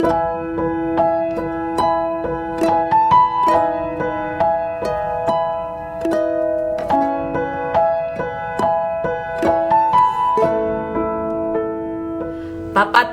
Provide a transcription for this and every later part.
Bapak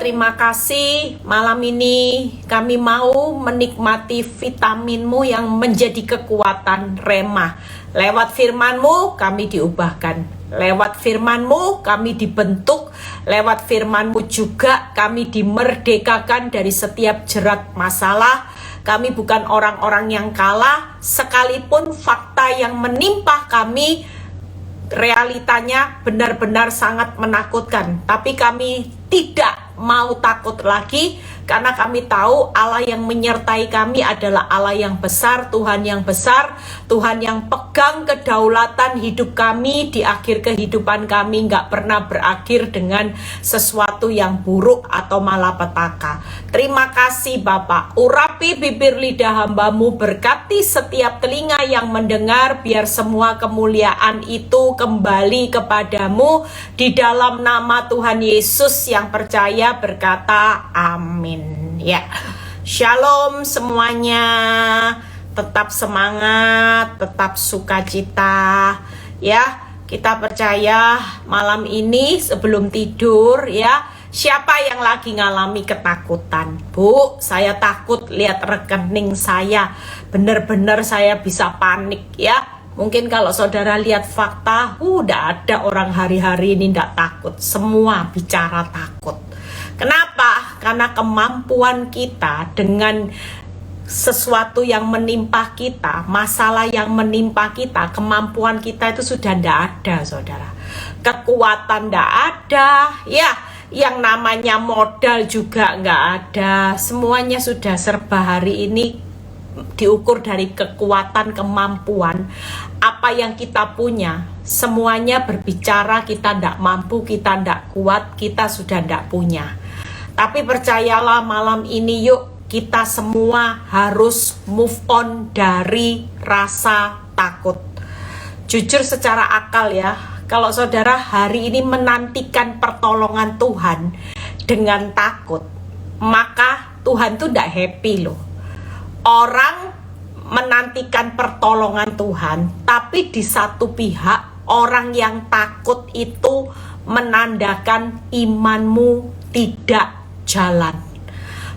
terima kasih, malam ini kami mau menikmati vitaminmu yang menjadi kekuatan Rema. Lewat firmanmu kami diubahkan, lewat firmanmu kami dibentuk, lewat firmanmu juga kami dimerdekakan dari setiap jerat masalah. Kami bukan orang-orang yang kalah, sekalipun fakta yang menimpa kami realitanya benar-benar sangat menakutkan, tapi kami tidak mau takut lagi karena kami tahu Allah yang menyertai kami adalah Allah yang besar, Tuhan yang besar, Tuhan yang pegang kedaulatan hidup kami di akhir kehidupan kami, nggak pernah berakhir dengan sesuatu yang buruk atau malapetaka. Terima kasih Bapak, urapi bibir lidah hambamu, berkati setiap telinga yang mendengar, biar semua kemuliaan itu kembali kepadamu, di dalam nama Tuhan Yesus yang percaya berkata amin. Ya, shalom semuanya, tetap semangat, tetap sukacita. Ya, kita percaya malam ini sebelum tidur ya, siapa yang lagi ngalami ketakutan? Bu, saya takut lihat rekening saya, bener-bener saya bisa panik ya. Mungkin kalau saudara lihat fakta, udah ada orang hari-hari ini nggak takut, semua bicara takut. Kenapa? Karena kemampuan kita dengan sesuatu yang menimpa kita, masalah yang menimpa kita, kemampuan kita itu sudah tidak ada, saudara. Kekuatan tidak ada, ya. Yang namanya modal juga nggak ada. Semuanya sudah serba hari ini diukur dari kekuatan, kemampuan. Apa yang kita punya, semuanya berbicara kita tidak mampu, kita tidak kuat, kita sudah tidak punya. Tapi percayalah malam ini yuk, kita semua harus move on dari rasa takut. Jujur secara akal ya, kalau saudara hari ini menantikan pertolongan Tuhan dengan takut, maka Tuhan tuh tidak happy loh. Orang menantikan pertolongan Tuhan, tapi di satu pihak orang yang takut itu menandakan imanmu tidak jalan.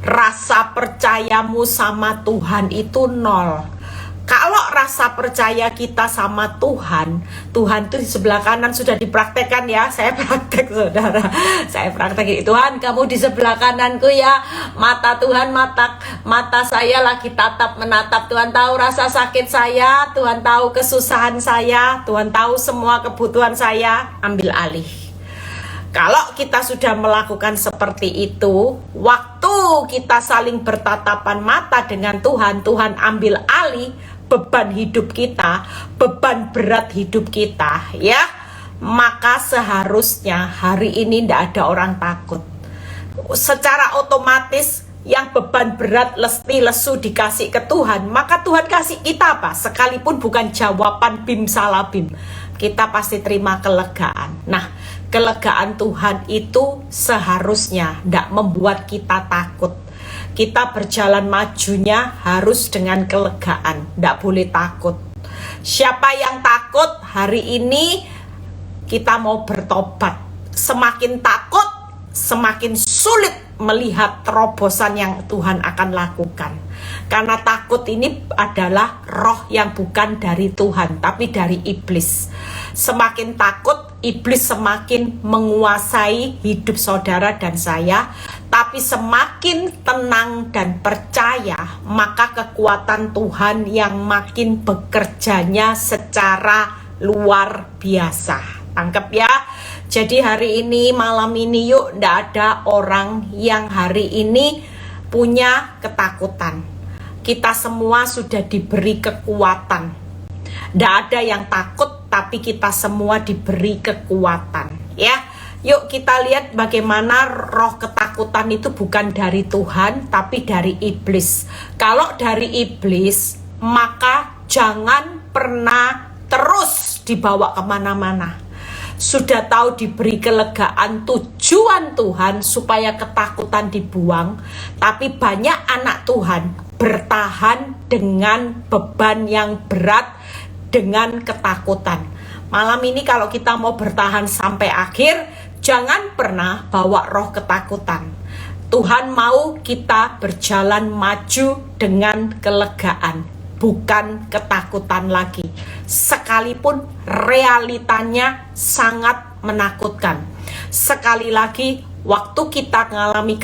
Rasa percayamu sama Tuhan itu nol. Kalau rasa percaya kita sama Tuhan, Tuhan tuh di sebelah kanan sudah dipraktekkan ya. Saya praktek saudara, saya praktek. Tuhan kamu di sebelah kananku ya. Mata Tuhan, mata saya lagi tatap menatap. Tuhan tahu rasa sakit saya, Tuhan tahu kesusahan saya, Tuhan tahu semua kebutuhan saya. Ambil alih. Kalau kita sudah melakukan seperti itu, waktu kita saling bertatapan mata dengan Tuhan, Tuhan ambil alih beban hidup kita, beban berat hidup kita, ya. Maka seharusnya hari ini tidak ada orang takut. Secara otomatis yang beban berat, letih, lesu dikasih ke Tuhan, maka Tuhan kasih kita apa? Sekalipun bukan jawaban bim salah bim, kita pasti terima kelegaan. Nah, kelegaan Tuhan itu seharusnya tidak membuat kita takut. Kita berjalan majunya harus dengan kelegaan, tidak boleh takut. Siapa yang takut hari ini kita mau bertobat. Semakin takut, semakin sulit melihat terobosan yang Tuhan akan lakukan. Karena takut ini adalah roh yang bukan dari Tuhan, tapi dari iblis. Semakin takut, iblis semakin menguasai hidup saudara dan saya. Tapi semakin tenang dan percaya, maka kekuatan Tuhan yang makin bekerjanya secara luar biasa. Tangkap ya. Jadi hari ini, malam ini yuk, tidak ada orang yang hari ini punya ketakutan. Kita semua sudah diberi kekuatan. Tidak ada yang takut, tapi kita semua diberi kekuatan. Ya, yuk kita lihat bagaimana roh ketakutan itu bukan dari Tuhan, tapi dari iblis. Kalau dari iblis, maka jangan pernah terus dibawa kemana-mana. sudah tahu diberi kelegaan tujuan Tuhan supaya ketakutan dibuang, tapi banyak anak Tuhan bertahan dengan beban yang berat, dengan ketakutan. Malam ini kalau kita mau bertahan sampai akhir, jangan pernah bawa roh ketakutan. Tuhan mau kita berjalan maju dengan kelegaan, bukan ketakutan lagi. Sekalipun realitanya sangat menakutkan. Sekali lagi, waktu kita mengalami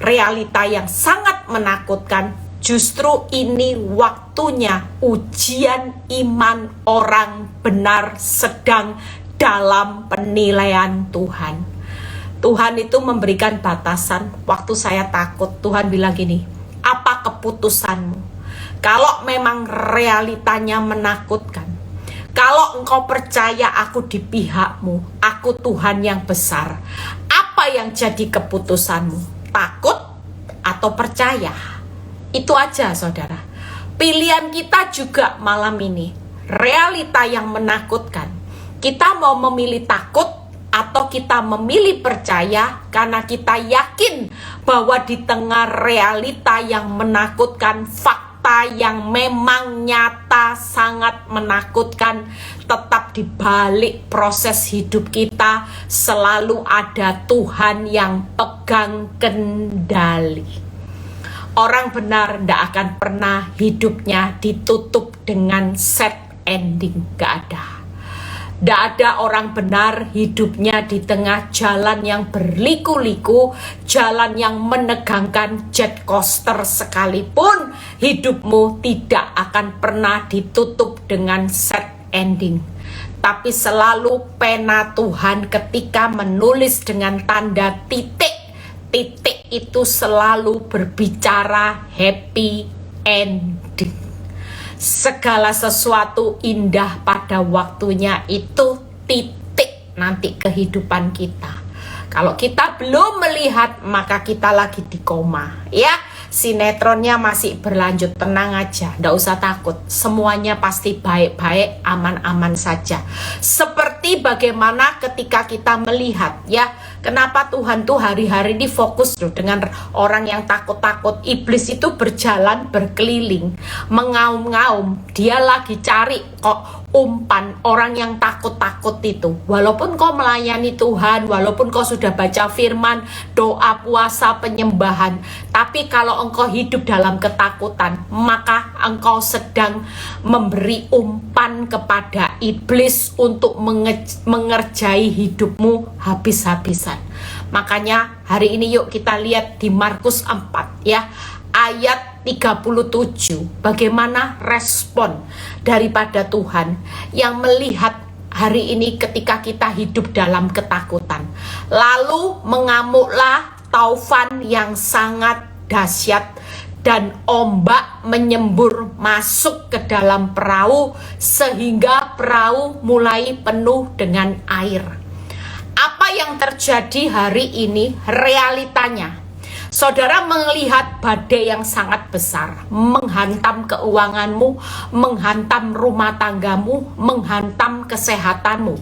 realita yang sangat menakutkan, justru ini waktunya ujian iman orang benar sedang dalam penilaian Tuhan. Tuhan itu memberikan batasan. Waktu saya takut, Tuhan bilang gini, apa keputusanmu? Kalau memang realitanya menakutkan, kalau engkau percaya aku di pihakmu, aku Tuhan yang besar, apa yang jadi keputusanmu? Takut atau percaya? Itu aja, saudara. Pilihan kita juga malam ini, realita yang menakutkan. Kita mau memilih takut atau kita memilih percaya karena kita yakin bahwa di tengah realita yang menakutkan, fakta yang memang nyata sangat menakutkan, tetap di balik proses hidup kita selalu ada Tuhan yang pegang kendali. Orang benar tidak akan pernah hidupnya ditutup dengan set ending, gak ada. Tidak ada orang benar hidupnya di tengah jalan yang berliku-liku, jalan yang menegangkan, jet coaster sekalipun, hidupmu tidak akan pernah ditutup dengan set ending. Tapi selalu pena Tuhan ketika menulis dengan tanda titik, titik itu selalu berbicara happy ending. Segala sesuatu indah pada waktunya, itu titik nanti kehidupan kita. Kalau kita belum melihat, maka kita lagi di koma, ya. Sinetronnya masih berlanjut, tenang aja, ndak usah takut, semuanya pasti baik-baik, aman-aman saja. Seperti bagaimana ketika kita melihat, ya, kenapa Tuhan tuh hari-hari ini fokus loh dengan orang yang takut-takut. Iblis itu berjalan berkeliling, mengaum-ngaum, dia lagi cari kok umpan orang yang takut-takut itu. Walaupun kau melayani Tuhan, walaupun kau sudah baca firman, doa, puasa, penyembahan, tapi kalau engkau hidup dalam ketakutan, maka engkau sedang memberi umpan kepada iblis untuk mengerjai hidupmu habis-habisan. Makanya hari ini yuk kita lihat di Markus 4, ya, ayat 37, bagaimana respon daripada Tuhan yang melihat hari ini ketika kita hidup dalam ketakutan. Lalu mengamuklah taufan yang sangat dahsyat dan ombak menyembur masuk ke dalam perahu sehingga perahu mulai penuh dengan air. Apa yang terjadi hari ini realitanya? Saudara melihat badai yang sangat besar menghantam keuanganmu, menghantam rumah tanggamu, menghantam kesehatanmu.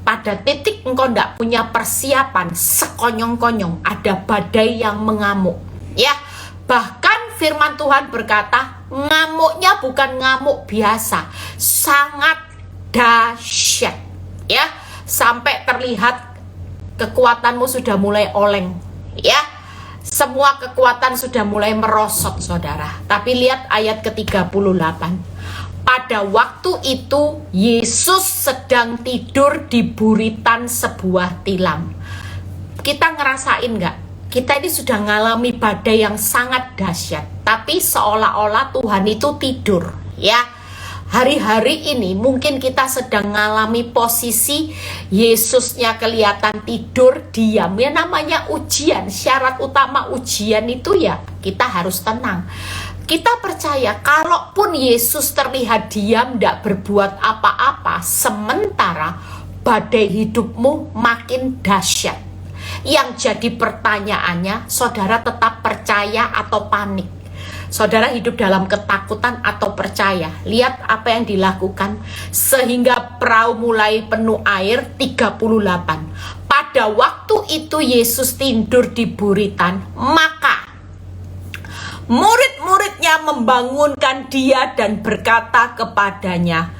Pada titik engkau tidak punya persiapan, sekonyong-konyong ada badai yang mengamuk, ya. Bahkan firman Tuhan berkata, ngamuknya bukan ngamuk biasa, sangat dahsyat, ya. Sampai terlihat kekuatanmu sudah mulai oleng, ya. Semua kekuatan sudah mulai merosot, saudara. Tapi lihat ayat ke-38. Pada waktu itu Yesus sedang tidur di buritan sebuah tilam. Kita ngerasain nggak? Kita ini sudah mengalami badai yang sangat dahsyat, tapi seolah-olah Tuhan itu tidur, ya. Hari-hari ini mungkin kita sedang mengalami posisi Yesusnya kelihatan tidur, diam. Ya namanya ujian, syarat utama ujian itu ya kita harus tenang. Kita percaya kalaupun Yesus terlihat diam, tidak berbuat apa-apa, sementara badai hidupmu makin dahsyat. Yang jadi pertanyaannya, saudara tetap percaya atau panik? Saudara hidup dalam ketakutan atau percaya? Lihat apa yang dilakukan. Sehingga perahu mulai penuh air 38. Pada waktu itu Yesus tidur di buritan, maka murid-muridnya membangunkan dia dan berkata kepadanya,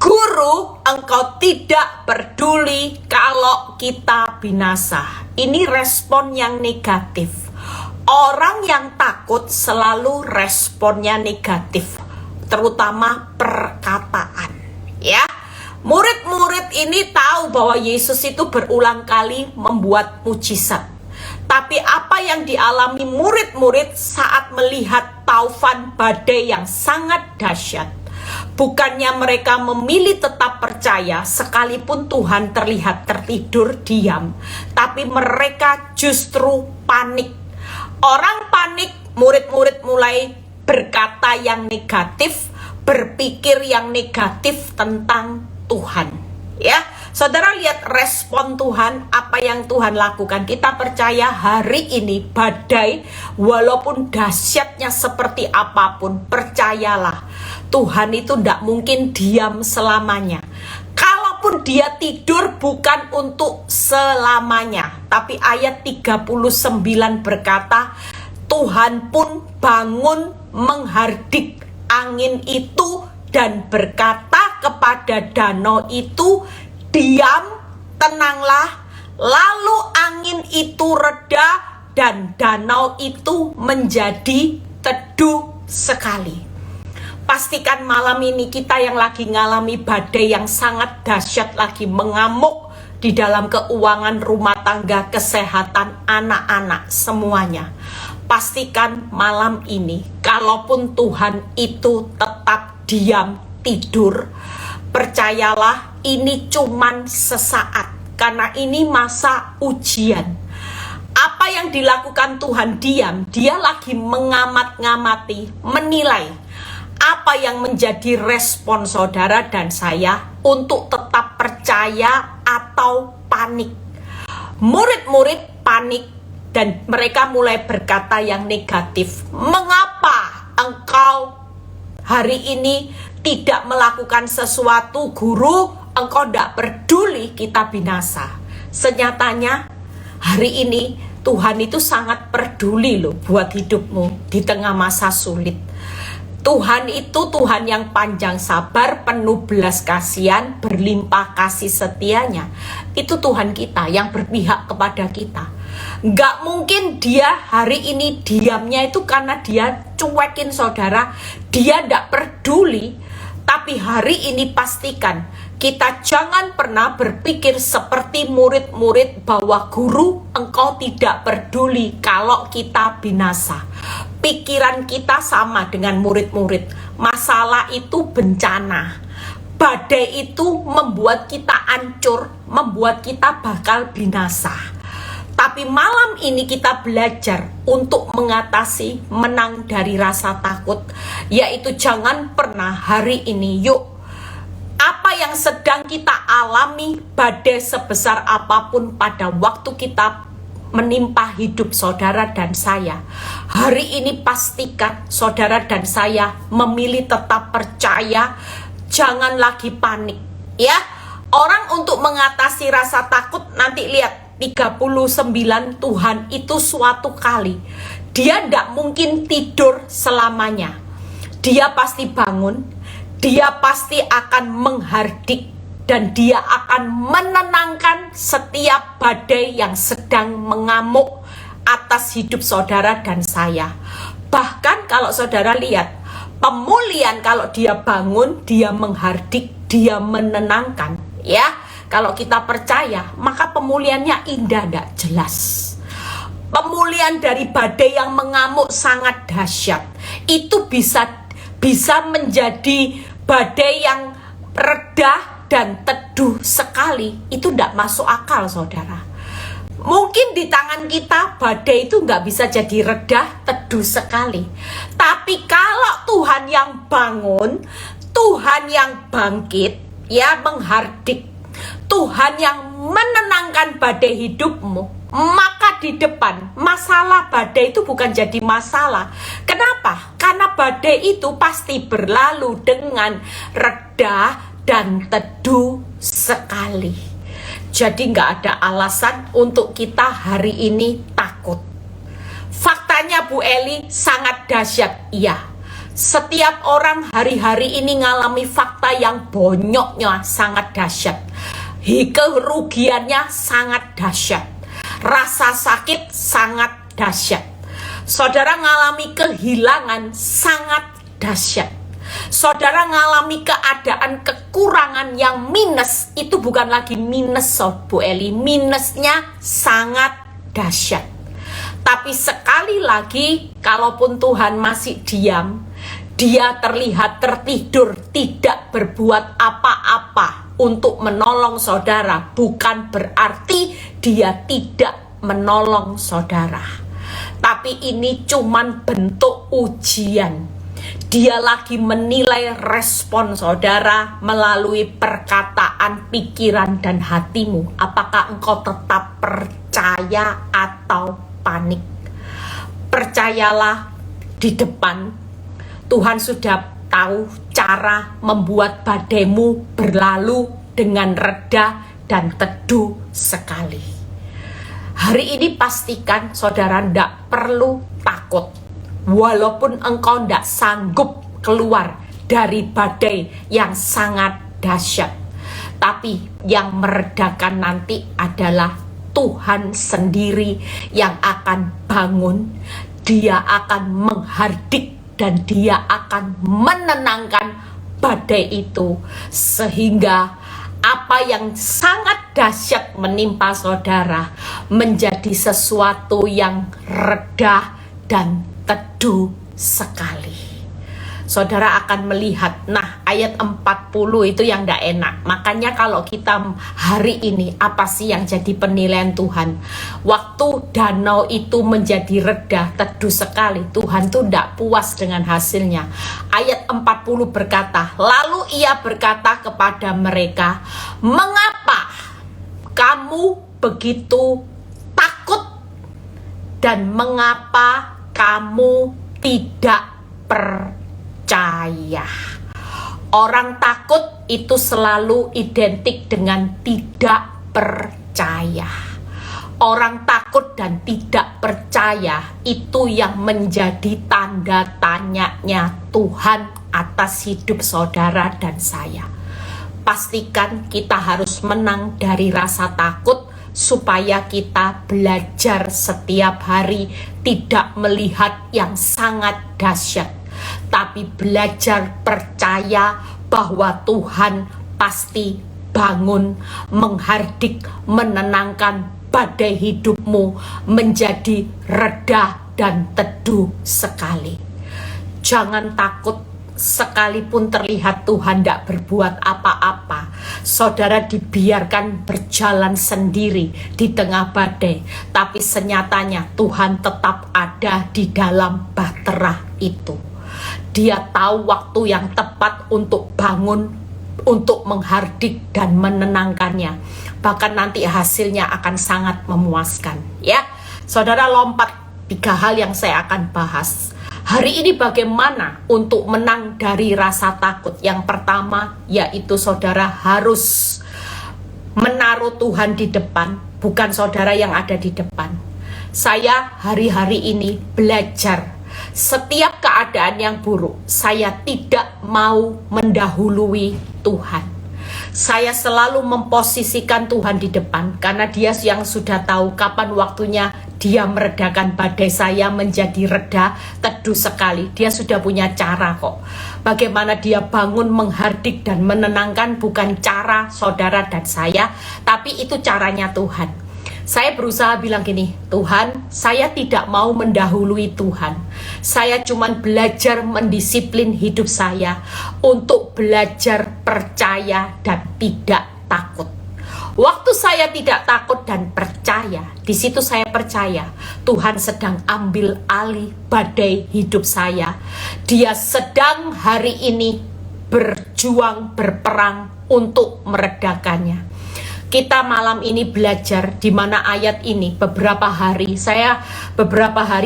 "Guru, engkau tidak peduli kalau kita binasa." Ini respon yang negatif. Orang yang takut selalu responnya negatif, terutama perkataan. Ya, murid-murid ini tahu bahwa Yesus itu berulang kali membuat mujizat. Tapi apa yang dialami murid-murid saat melihat taufan badai yang sangat dahsyat? Bukannya mereka memilih tetap percaya sekalipun Tuhan terlihat tertidur diam, tapi mereka justru panik. Orang panik, murid-murid mulai berkata yang negatif, berpikir yang negatif tentang Tuhan. Ya, saudara lihat respon Tuhan, apa yang Tuhan lakukan. Kita percaya hari ini badai, walaupun dahsyatnya seperti apapun, percayalah, Tuhan itu tidak mungkin diam selamanya. Kalaupun dia tidur bukan untuk selamanya. Tapi ayat 39 berkata, Tuhan pun bangun menghardik angin itu dan berkata kepada danau itu, "Diam, tenanglah." Lalu angin itu reda dan danau itu menjadi teduh sekali. Pastikan malam ini kita yang lagi ngalami badai yang sangat dahsyat lagi mengamuk di dalam keuangan rumah tangga, kesehatan, anak-anak, semuanya. Pastikan malam ini, kalaupun Tuhan itu tetap diam, tidur, percayalah ini cuman sesaat, karena ini masa ujian. Apa yang dilakukan Tuhan diam, dia lagi mengamat-ngamati, menilai apa yang menjadi respon saudara dan saya untuk tetap percaya atau panik. Murid-murid panik dan mereka mulai berkata yang negatif. "Mengapa engkau hari ini tidak melakukan sesuatu, Guru? Engkau tidak peduli kita binasa." Senyatanya hari ini Tuhan itu sangat peduli loh buat hidupmu di tengah masa sulit. Tuhan itu Tuhan yang panjang sabar, penuh belas kasihan, berlimpah kasih setianya. Itu Tuhan kita yang berpihak kepada kita. Gak mungkin dia hari ini diamnya itu karena dia cuekin saudara, dia gak peduli. Tapi hari ini pastikan kita jangan pernah berpikir seperti murid-murid bahwa Guru, engkau tidak peduli kalau kita binasa. Pikiran kita sama dengan murid-murid. Masalah itu bencana. Badai itu membuat kita hancur, membuat kita bakal binasa. Tapi malam ini kita belajar untuk mengatasi, menang dari rasa takut. Yaitu jangan pernah hari ini, yuk, apa yang sedang kita alami, badai sebesar apapun pada waktu kita menimpa hidup saudara dan saya, hari ini pastikan saudara dan saya memilih tetap percaya, jangan lagi panik. Ya, orang untuk mengatasi rasa takut, nanti lihat 39, Tuhan itu suatu kali dia tidak mungkin tidur selamanya. Dia pasti bangun, dia pasti akan menghardik, dan dia akan menenangkan setiap badai yang sedang mengamuk atas hidup saudara dan saya. Bahkan kalau saudara lihat, pemulihan kalau dia bangun, dia menghardik, dia menenangkan. Ya, kalau kita percaya, maka pemulihannya indah, tidak jelas. Pemulihan dari badai yang mengamuk sangat dahsyat. Itu bisa menjadi badai yang reda dan teduh sekali. Itu tidak masuk akal saudara. Mungkin di tangan kita badai itu nggak bisa jadi reda, teduh sekali. Tapi kalau Tuhan yang bangun, Tuhan yang bangkit, ya menghardik, Tuhan yang menenangkan badai hidupmu, maka di depan masalah badai itu bukan jadi masalah. Kenapa? Karena badai itu pasti berlalu dengan reda dan teduh sekali. Jadi nggak ada alasan untuk kita hari ini takut. Faktanya Bu Eli sangat dahsyat. Iya, setiap orang hari-hari ini ngalami fakta yang bonyoknya sangat dahsyat. Kerugiannya sangat dahsyat. Rasa sakit sangat dahsyat. Saudara ngalami kehilangan sangat dahsyat. Saudara ngalami keadaan kekurangan yang minus. Itu bukan lagi minus, Bu Eli. Minusnya sangat dahsyat. Tapi sekali lagi, kalaupun Tuhan masih diam, Dia terlihat tertidur, tidak berbuat apa-apa untuk menolong saudara, bukan berarti Dia tidak menolong saudara. Tapi ini cuman bentuk ujian. Dia lagi menilai respon saudara melalui perkataan, pikiran, dan hatimu. Apakah engkau tetap percaya atau panik? Percayalah, di depan Tuhan sudah tahu cara membuat badaimu berlalu dengan reda dan teduh sekali. Hari ini pastikan saudara tidak perlu takut. Walaupun engkau tidak sanggup keluar dari badai yang sangat dahsyat. Tapi yang meredakan nanti adalah Tuhan sendiri yang akan bangun. Dia akan menghardik dan Dia akan menenangkan badai itu, sehingga apa yang sangat dahsyat menimpa saudara menjadi sesuatu yang reda dan teduh sekali. Saudara akan melihat, nah ayat 40 itu yang tidak enak. Makanya kalau kita hari ini, apa sih yang jadi penilaian Tuhan? Waktu danau itu menjadi reda, teduh sekali, Tuhan tuh tidak puas dengan hasilnya. Ayat 40 berkata, lalu Ia berkata kepada mereka, mengapa kamu begitu takut? Dan mengapa kamu tidak percaya? Orang takut itu selalu identik dengan tidak percaya. Orang takut dan tidak percaya itu yang menjadi tanda tanyanya Tuhan atas hidup saudara dan saya. Pastikan kita harus menang dari rasa takut, supaya kita belajar setiap hari tidak melihat yang sangat dahsyat, tapi belajar percaya bahwa Tuhan pasti bangun, menghardik, menenangkan badai hidupmu menjadi reda dan teduh sekali. Jangan takut, sekalipun terlihat Tuhan tidak berbuat apa-apa, saudara dibiarkan berjalan sendiri di tengah badai, tapi senyatanya Tuhan tetap ada di dalam bahtera itu. Dia tahu waktu yang tepat untuk bangun, untuk menghardik dan menenangkannya. Bahkan nanti hasilnya akan sangat memuaskan. Ya, saudara, lompat 3 hal yang saya akan bahas. Hari ini bagaimana untuk menang dari rasa takut? Yang pertama yaitu saudara harus menaruh Tuhan di depan, bukan saudara yang ada di depan. Saya hari-hari ini belajar, setiap keadaan yang buruk saya tidak mau mendahului Tuhan. Saya selalu memposisikan Tuhan di depan, karena Dia yang sudah tahu kapan waktunya Dia meredakan badai saya menjadi reda, teduh sekali. Dia sudah punya cara kok. Bagaimana Dia bangun, menghardik dan menenangkan, bukan cara saudara dan saya, tapi itu caranya Tuhan. Saya berusaha bilang gini, Tuhan, saya tidak mau mendahului Tuhan. Saya cuma belajar mendisiplin hidup saya untuk belajar percaya dan tidak takut. Waktu saya tidak takut dan percaya, di situ saya percaya Tuhan sedang ambil alih badai hidup saya. Dia sedang hari ini berjuang, berperang untuk meredakannya. Kita malam ini belajar di mana ayat ini beberapa hari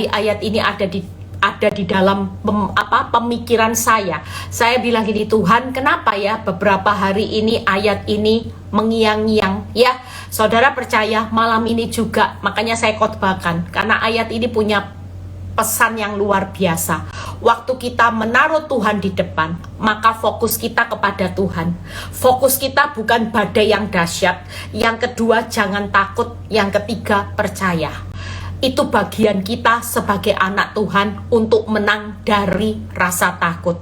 ayat ini ada di ada di dalam pemikiran saya. Saya bilang gini, Tuhan, kenapa ya beberapa hari ini ayat ini mengiang-ngiang ya. Saudara percaya malam ini juga, makanya saya khotbahkan, karena ayat ini punya pesan yang luar biasa. Waktu kita menaruh Tuhan di depan, maka fokus kita kepada Tuhan. Fokus kita bukan badai yang dahsyat. Yang kedua, jangan takut. Yang ketiga, percaya. Itu bagian kita sebagai anak Tuhan untuk menang dari rasa takut.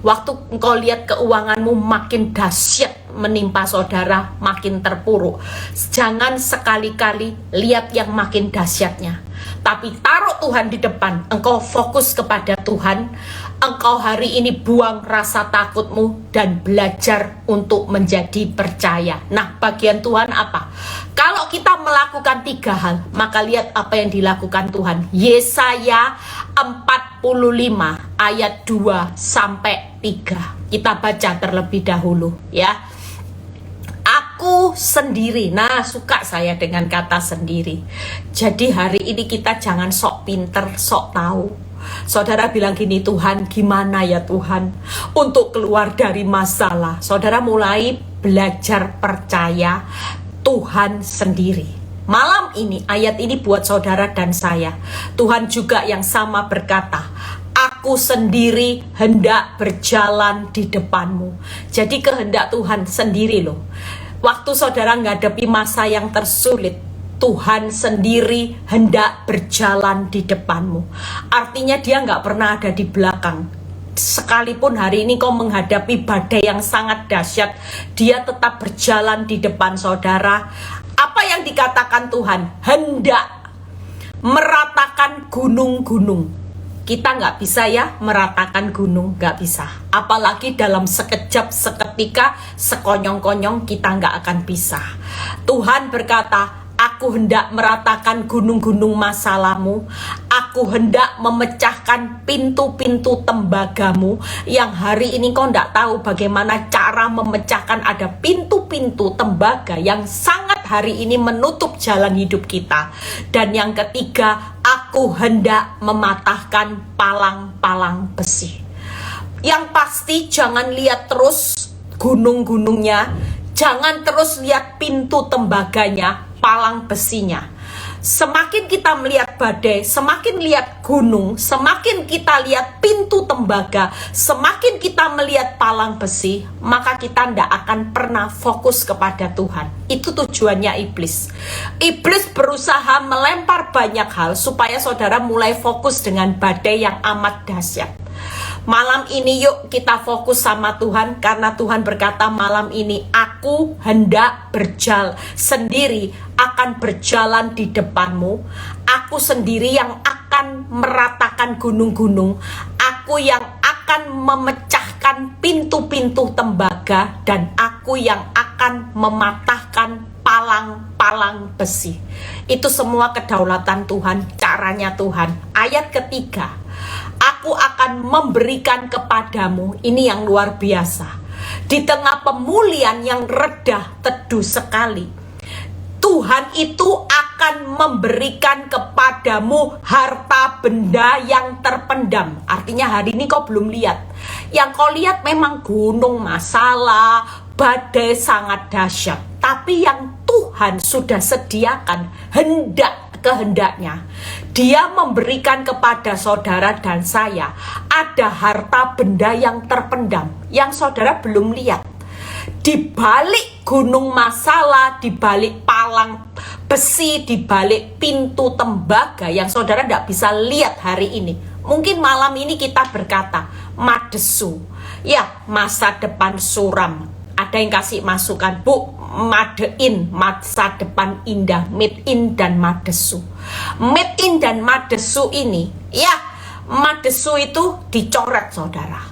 Waktu engkau lihat keuanganmu makin dahsyat menimpa saudara, makin terpuruk, jangan sekali-kali lihat yang makin dahsyatnya, tapi taruh Tuhan di depan. Engkau fokus kepada Tuhan. Engkau hari ini buang rasa takutmu dan belajar untuk menjadi percaya. Nah, bagian Tuhan apa? Kalau kita melakukan 3 hal, maka lihat apa yang dilakukan Tuhan. Yesaya 45 ayat 2 sampai 3. Kita baca terlebih dahulu ya. Aku sendiri. Nah, suka saya dengan kata sendiri. Jadi hari ini kita jangan sok pinter, sok tahu. Saudara bilang gini, Tuhan gimana ya Tuhan untuk keluar dari masalah. Saudara mulai belajar percaya Tuhan sendiri. Malam ini ayat ini buat saudara dan saya. Tuhan juga yang sama berkata, aku sendiri hendak berjalan di depanmu. Jadi kehendak Tuhan sendiri loh. Waktu saudara menghadapi masa yang tersulit, Tuhan sendiri hendak berjalan di depanmu. Artinya dia nggak pernah ada di belakang. Sekalipun hari ini kau menghadapi badai yang sangat dahsyat, dia tetap berjalan di depan saudara. Apa yang dikatakan Tuhan? Hendak meratakan gunung-gunung. Kita nggak bisa ya meratakan gunung, nggak bisa. Apalagi dalam sekejap, seketika, sekonyong-konyong kita nggak akan bisa. Tuhan berkata, aku hendak meratakan gunung-gunung masalahmu. Aku hendak memecahkan pintu-pintu tembagamu. Yang hari ini kau tidak tahu bagaimana cara memecahkan. Ada pintu-pintu tembaga yang sangat hari ini menutup jalan hidup kita. Dan yang ketiga, aku hendak mematahkan palang-palang besi. Yang pasti jangan lihat terus gunung-gunungnya. Jangan terus lihat pintu tembaganya, palang besinya. Semakin kita melihat badai, semakin lihat gunung, semakin kita lihat pintu tembaga, semakin kita melihat palang besi, maka kita tidak akan pernah fokus kepada Tuhan. Itu tujuannya iblis. Iblis berusaha melempar banyak hal supaya saudara mulai fokus dengan badai yang amat dahsyat. Malam ini yuk kita fokus sama Tuhan, karena Tuhan berkata malam ini, aku hendak berjalan sendiri, akan berjalan di depanmu. Aku sendiri yang akan meratakan gunung-gunung. Aku yang akan memecahkan pintu-pintu tembaga, dan aku yang akan mematahkan palang-palang besi. Itu semua kedaulatan Tuhan, caranya Tuhan. Ayat ketiga, aku akan memberikan kepadamu. Ini yang luar biasa. Di tengah pemulihan yang redah teduh sekali, Tuhan itu akan memberikan kepadamu harta benda yang terpendam. Artinya hari ini kau belum lihat. Yang kau lihat memang gunung masalah, badai sangat dahsyat. Tapi yang Tuhan sudah sediakan, kehendaknya, dia memberikan kepada saudara dan saya ada harta benda yang terpendam, yang saudara belum lihat. Di balik gunung masalah, di balik palang besi, di balik pintu tembaga yang saudara tidak bisa lihat hari ini. Mungkin malam ini kita berkata, madesu, ya masa depan suram. Ada yang kasih masukan, Bu, madein, masa depan indah, made in dan madesu. Made in dan madesu ini, ya madesu itu dicoret saudara.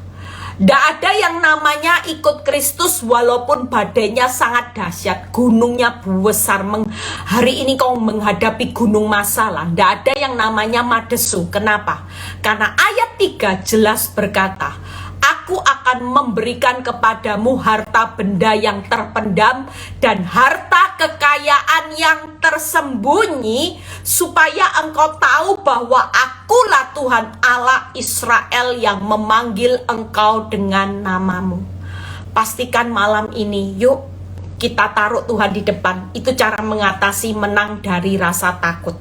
Tidak ada yang namanya ikut Kristus walaupun badainya sangat dahsyat, gunungnya besar. Hari ini kau menghadapi gunung masalah, tidak ada yang namanya madesu. Kenapa? Karena ayat 3 jelas berkata, aku akan akan memberikan kepadamu harta benda yang terpendam dan harta kekayaan yang tersembunyi, supaya engkau tahu bahwa akulah Tuhan Allah Israel yang memanggil engkau dengan namamu. Pastikan malam ini, yuk kita taruh Tuhan di depan. Itu cara mengatasi menang dari rasa takut.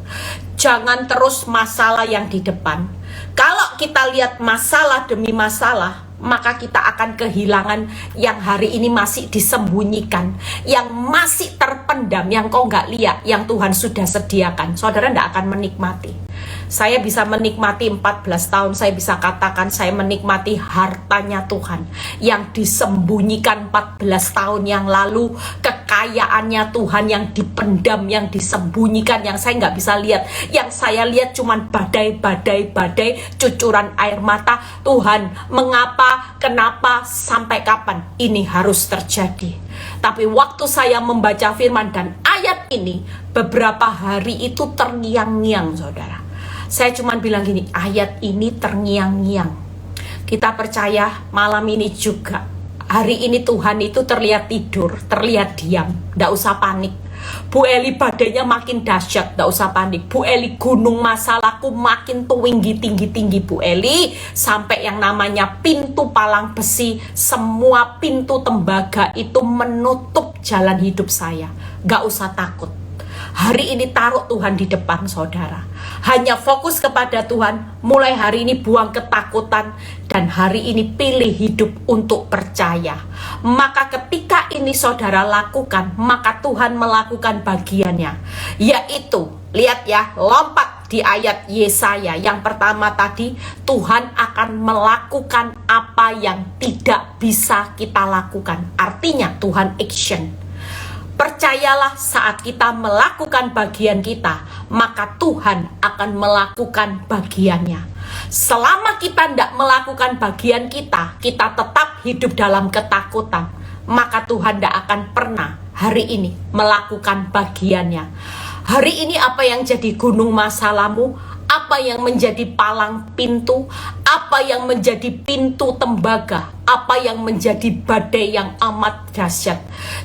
Jangan terus masalah yang di depan. Kalau kita lihat masalah demi masalah, maka kita akan kehilangan yang hari ini masih disembunyikan, yang masih terpendam, yang kau nggak lihat, yang Tuhan sudah sediakan. Saudara tidak akan menikmati. Saya bisa menikmati 14 tahun, saya bisa katakan saya menikmati hartanya Tuhan yang disembunyikan 14 tahun yang lalu, kekayaannya Tuhan yang dipendam, yang disembunyikan, yang saya nggak bisa lihat. Yang saya lihat cuman badai, cucuran air mata. Tuhan, mengapa, kenapa, sampai kapan ini harus terjadi? Tapi waktu saya membaca firman dan ayat ini, beberapa hari itu terngiang-ngiang, saudara. Saya cuma bilang gini, ayat ini terngiang-ngiang. Kita percaya malam ini juga. Hari ini Tuhan itu terlihat tidur, terlihat diam. Nggak usah panik. Bu Eli, badainya makin dahsyat, nggak usah panik. Bu Eli, gunung masalahku makin tinggi Bu Eli. Sampai yang namanya pintu palang besi, semua pintu tembaga itu menutup jalan hidup saya. Nggak usah takut. Hari ini taruh Tuhan di depan, saudara. Hanya fokus kepada Tuhan. Mulai hari ini buang ketakutan. Dan hari ini pilih hidup untuk percaya. Maka ketika ini saudara lakukan, maka Tuhan melakukan bagiannya. Yaitu, lihat ya, lompat di ayat Yesaya. Yang pertama tadi, Tuhan akan melakukan apa yang tidak bisa kita lakukan. Artinya Tuhan action. Percayalah, saat kita melakukan bagian kita, maka Tuhan akan melakukan bagiannya. Selama kita tidak melakukan bagian kita, kita tetap hidup dalam ketakutan, maka Tuhan tidak akan pernah hari ini melakukan bagiannya. Hari ini apa yang jadi gunung masalahmu? Apa yang menjadi palang pintu? Apa yang menjadi pintu tembaga? Apa yang menjadi badai yang amat dahsyat?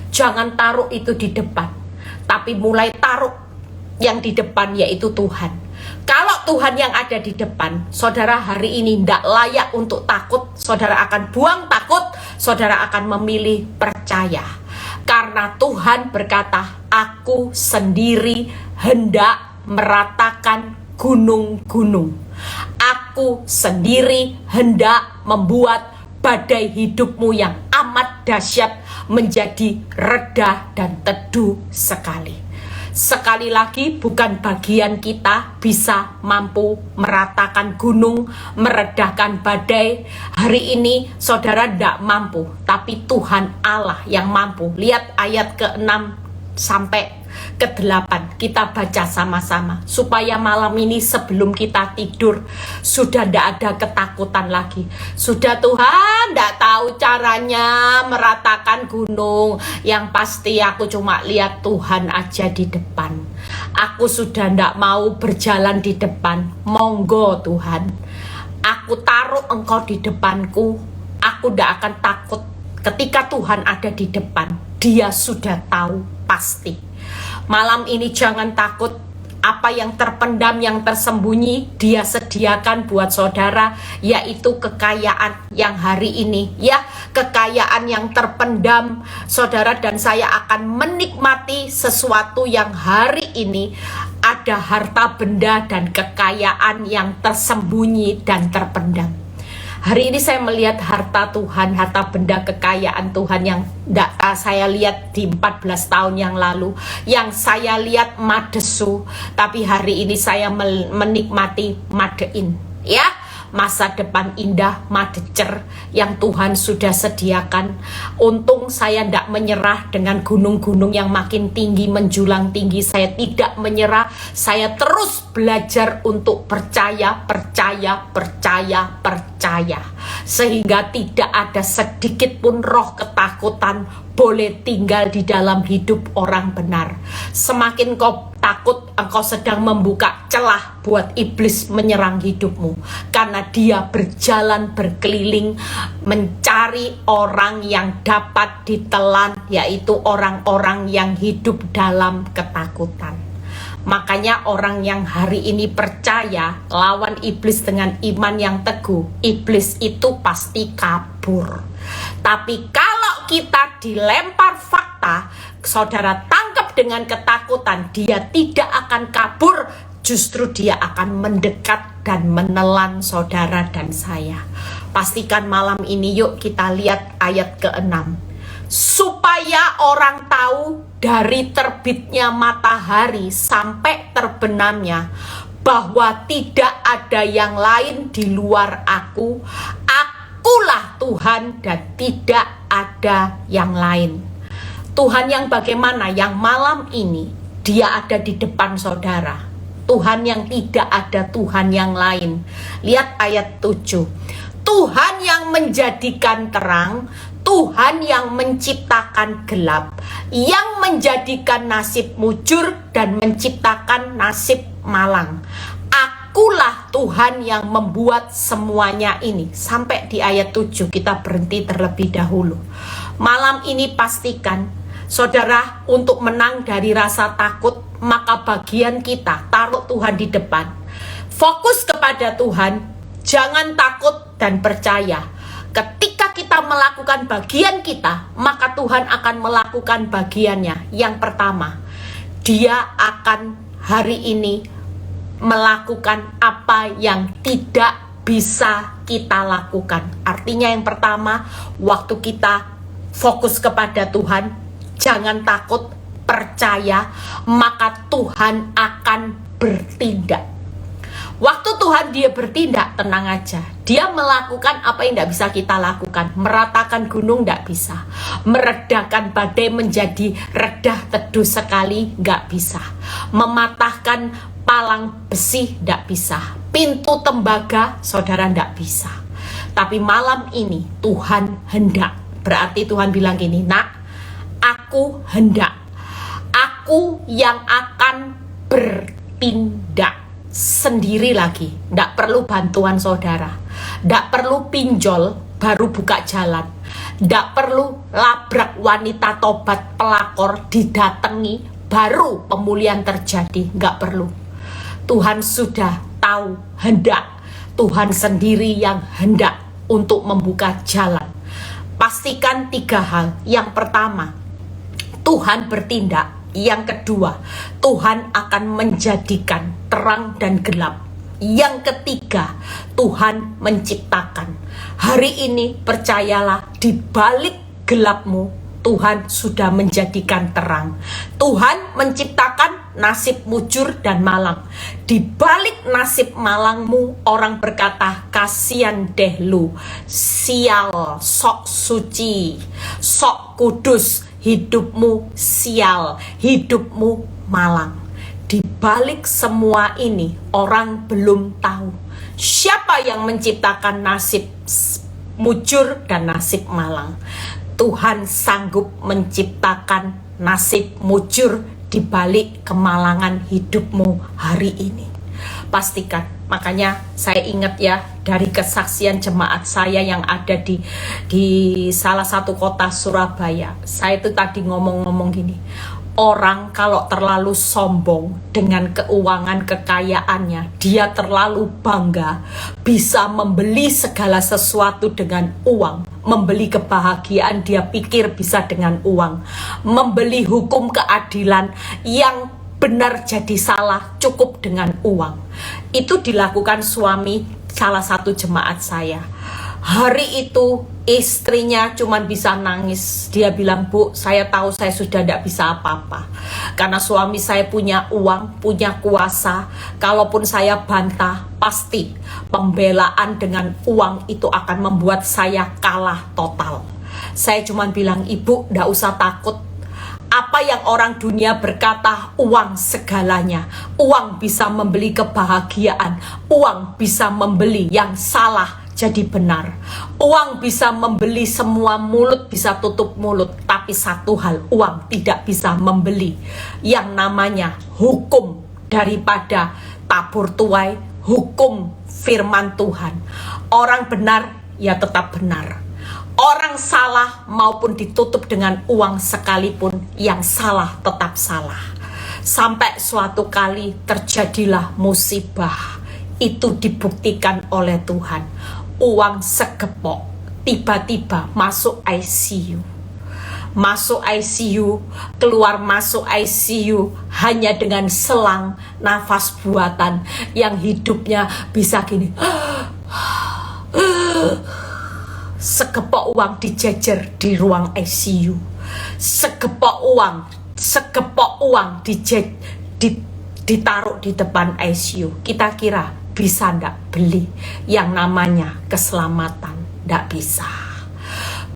Jangan taruh itu di depan, tapi mulai taruh yang di depan, yaitu Tuhan. Kalau Tuhan yang ada di depan, saudara hari ini tidak layak untuk takut. Saudara akan buang takut, saudara akan memilih percaya. Karena Tuhan berkata, aku sendiri hendak meratakan gunung-gunung. Aku sendiri hendak membuat badai hidupmu yang amat dahsyat menjadi reda dan teduh sekali. Sekali lagi, bukan bagian kita bisa mampu meratakan gunung, meredahkan badai. Hari ini saudara tidak mampu, tapi Tuhan Allah yang mampu. Lihat ayat ke-6 sampai ke-8, kita baca sama-sama supaya malam ini sebelum kita tidur sudah tidak ada ketakutan lagi. Sudah, Tuhan tidak tahu caranya meratakan gunung, yang pasti aku cuma lihat Tuhan aja di depan. Aku sudah tidak mau berjalan di depan. Monggo Tuhan, aku taruh Engkau di depanku. Aku tidak akan takut. Ketika Tuhan ada di depan, Dia sudah tahu pasti. Malam ini jangan takut. Apa yang terpendam, yang tersembunyi, Dia sediakan buat saudara, yaitu kekayaan yang hari ini, ya, kekayaan yang terpendam. Saudara dan saya akan menikmati sesuatu yang hari ini ada harta benda dan kekayaan yang tersembunyi dan terpendam. Hari ini saya melihat harta Tuhan, harta benda kekayaan Tuhan yang tidak saya lihat di 14 tahun yang lalu. Yang saya lihat madesu, tapi hari ini saya menikmati madein. Ya, masa depan indah, madecer yang Tuhan sudah sediakan. Untung saya tidak menyerah dengan gunung-gunung yang makin tinggi, menjulang tinggi. Saya tidak menyerah, saya terus belajar untuk percaya. sehingga tidak ada sedikit pun roh ketakutan boleh tinggal di dalam hidup orang benar. Semakin kau takut, engkau sedang membuka celah buat iblis menyerang hidupmu, karena dia berjalan berkeliling mencari orang yang dapat ditelan, yaitu orang-orang yang hidup dalam ketakutan. Makanya orang yang hari ini percaya lawan iblis dengan iman yang teguh, iblis itu pasti kabur. Tapi kalau kita dilempar fakta, saudara tangkap dengan ketakutan, dia tidak akan kabur, justru dia akan mendekat dan menelan saudara dan saya. Pastikan malam ini yuk kita lihat ayat ke-6. Supaya orang tahu dari terbitnya matahari sampai terbenamnya bahwa tidak ada yang lain di luar aku. Akulah Tuhan dan tidak ada yang lain. Tuhan yang bagaimana? Yang malam ini dia ada di depan saudara. Tuhan yang tidak ada Tuhan yang lain. Lihat ayat 7. Tuhan yang menjadikan terang, Tuhan yang menciptakan gelap, yang menjadikan nasib mujur dan menciptakan nasib malang. Akulah Tuhan yang membuat semuanya ini. Sampai di ayat 7 kita berhenti terlebih dahulu. Malam ini pastikan, saudara, untuk menang dari rasa takut, maka bagian kita taruh Tuhan di depan. Fokus kepada Tuhan, jangan takut dan percaya. Ketika kita melakukan bagian kita, maka Tuhan akan melakukan bagiannya. Yang pertama, dia akan hari ini melakukan apa yang tidak bisa kita lakukan. Artinya yang pertama, waktu kita fokus kepada Tuhan, jangan takut, percaya, maka Tuhan akan bertindak. Waktu Tuhan dia bertindak, tenang aja. Dia melakukan apa yang tidak bisa kita lakukan. Meratakan gunung tidak bisa. Meredakan badai menjadi redah teduh sekali, nggak bisa. Mematahkan palang besi tidak bisa. Pintu tembaga, saudara, tidak bisa. Tapi malam ini Tuhan hendak. Berarti Tuhan bilang gini, nak, aku hendak. Aku yang akan bertindak. Sendiri lagi, tidak perlu bantuan saudara, tidak perlu pinjol baru buka jalan, tidak perlu labrak wanita tobat pelakor didatangi baru pemulihan terjadi, nggak perlu. Tuhan sudah tahu hendak, Tuhan sendiri yang hendak untuk membuka jalan. Pastikan 3 hal. Yang pertama, Tuhan bertindak. Yang kedua, Tuhan akan menjadikan terang dan gelap. Yang ketiga, Tuhan menciptakan. Hari ini percayalah, di balik gelapmu Tuhan sudah menjadikan terang. Tuhan menciptakan nasib mujur dan malang. Di balik nasib malangmu, orang berkata, kasihan deh lu, sial, sok suci, sok kudus, hidupmu sial, hidupmu malang. Di balik semua ini, orang belum tahu siapa yang menciptakan nasib mujur dan nasib malang. Tuhan sanggup menciptakan nasib mujur di balik kemalangan hidupmu hari ini. Pastikan. Makanya saya ingat ya, dari kesaksian jemaat saya yang ada di salah satu kota Surabaya. Saya itu tadi ngomong gini, orang kalau terlalu sombong dengan keuangan kekayaannya, dia terlalu bangga bisa membeli segala sesuatu dengan uang. Membeli kebahagiaan dia pikir bisa dengan uang. Membeli hukum keadilan yang benar jadi salah cukup dengan uang. Itu dilakukan suami salah satu jemaat saya. Hari itu istrinya cuma bisa nangis. Dia bilang, Bu, saya tahu saya sudah tidak bisa apa-apa. Karena suami saya punya uang, punya kuasa. Kalaupun saya bantah, pasti pembelaan dengan uang itu akan membuat saya kalah total. Saya cuma bilang, Ibu, tidak usah takut. Apa yang orang dunia berkata, uang segalanya. Uang bisa membeli kebahagiaan. Uang bisa membeli yang salah jadi benar. Uang bisa membeli semua, mulut bisa tutup mulut. Tapi satu hal, uang tidak bisa membeli yang namanya hukum daripada tabur tuai, hukum firman Tuhan. Orang benar ya tetap benar. Orang salah maupun ditutup dengan uang sekalipun, yang salah tetap salah. Sampai suatu kali terjadilah musibah. Itu dibuktikan oleh Tuhan. Uang segepok tiba-tiba masuk ICU. Masuk ICU, keluar masuk ICU hanya dengan selang nafas buatan yang hidupnya bisa gini. Segepok uang dijejer di ruang ICU. Segepok uang ditaruh di depan ICU. Kita kira bisa ndak beli yang namanya keselamatan? Ndak bisa.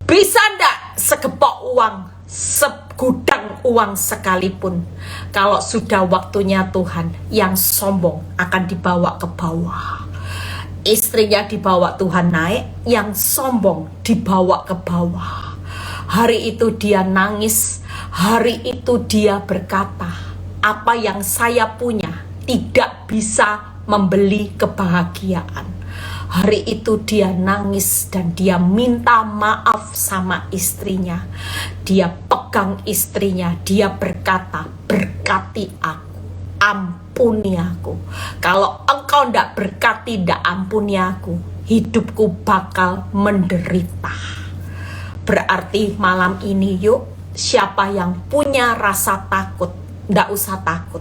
Bisa ndak segepok uang, segudang uang sekalipun, kalau sudah waktunya Tuhan, yang sombong akan dibawa ke bawah. Istrinya dibawa Tuhan naik, yang sombong dibawa ke bawah. Hari itu dia nangis, hari itu dia berkata, apa yang saya punya tidak bisa membeli kebahagiaan. Hari itu dia nangis dan dia minta maaf sama istrinya. Dia pegang istrinya, dia berkata, berkati aku, ampuni aku. Kalau engkau ndak berkati, ndak ampuni aku, hidupku bakal menderita. Berarti malam ini yuk, siapa yang punya rasa takut, ndak usah takut.